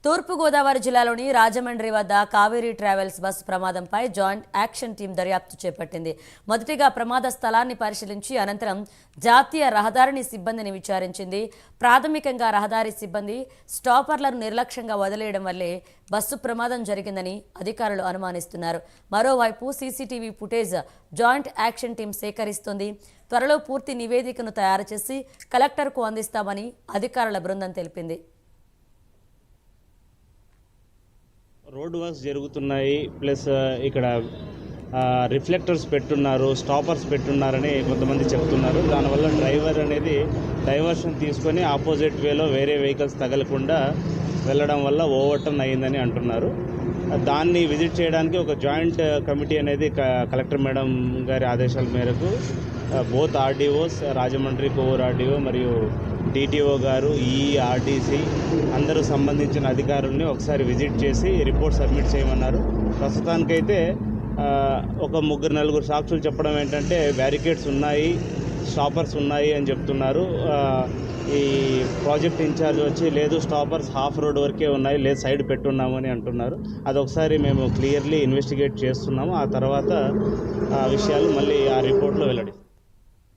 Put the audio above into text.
తూర్పుగోదావరి జిల్లాలోని రాజమండ్రి వద్ద Kaveri travels bus ప్రమాదంపై జాయింట్ యాక్షన్ టీం దర్యాప్తు చేపట్టింది. మొదటిగా ప్రమాద స్థలాన్ని పరిశీలించి అనంతరం జాతీయ రహదారిని సిబ్బందిని విచారించింది. ప్రాథమికంగా రహదారి సిబ్బంది స్టాపర్లను నిర్లక్ష్యంగా వదిలేయడం వల్లే బస్సు ప్రమాదం జరిగిందని అధికారులు అనుమానిస్తున్నారు. మరోవైపు CCTV footage joint action team సేకరిస్తోంది. త్వరలో పూర్తి నివేదికను తయారు చేసి కలెక్టర్కు అందిస్తామని అధికారుల బృందం తెలిపింది. రోడ్ వర్క్స్ జరుగుతున్నాయి, ప్లస్ ఇక్కడ రిఫ్లెక్టర్స్ పెట్టున్నారు, స్టాపర్స్ పెట్టున్నారని కొంతమంది చెప్తున్నారు. దానివల్ల డ్రైవర్ అనేది డైవర్షన్ తీసుకొని ఆపోజిట్ వేలో వేరే వెహికల్స్ తగలకుండా వెళ్ళడం వల్ల ఓవర్టర్న్ అయ్యిందని అంటున్నారు. దాన్ని విజిట్ చేయడానికి ఒక జాయింట్ కమిటీ అనేది కలెక్టర్ మేడం గారి ఆదేశాల మేరకు both RDOs, Rajahmundry Kovur RDO మరియు డిటిఓ గారు, ఆర్టీసీ అందరూ సంబంధించిన అధికారుల్ని ఒకసారి విజిట్ చేసి రిపోర్ట్ సబ్మిట్ చేయమన్నారు. ప్రస్తుతానికైతే ఒక 3-4 సాక్షులు చెప్పడం ఏంటంటే బ్యారికేడ్స్ ఉన్నాయి, స్టాపర్స్ ఉన్నాయి అని చెప్తున్నారు. ఈ ప్రాజెక్ట్ ఇన్ఛార్జ్ వచ్చి లేదు స్టాపర్స్ హాఫ్ రోడ్ వరకే ఉన్నాయి, లేదు సైడ్ పెట్టున్నాము అని అంటున్నారు. అదొకసారి మేము క్లియర్లీ ఇన్వెస్టిగేట్ చేస్తున్నాము. ఆ తర్వాత ఆ విషయాలు మళ్ళీ ఆ రిపోర్ట్లో వెల్లడిస్తాం.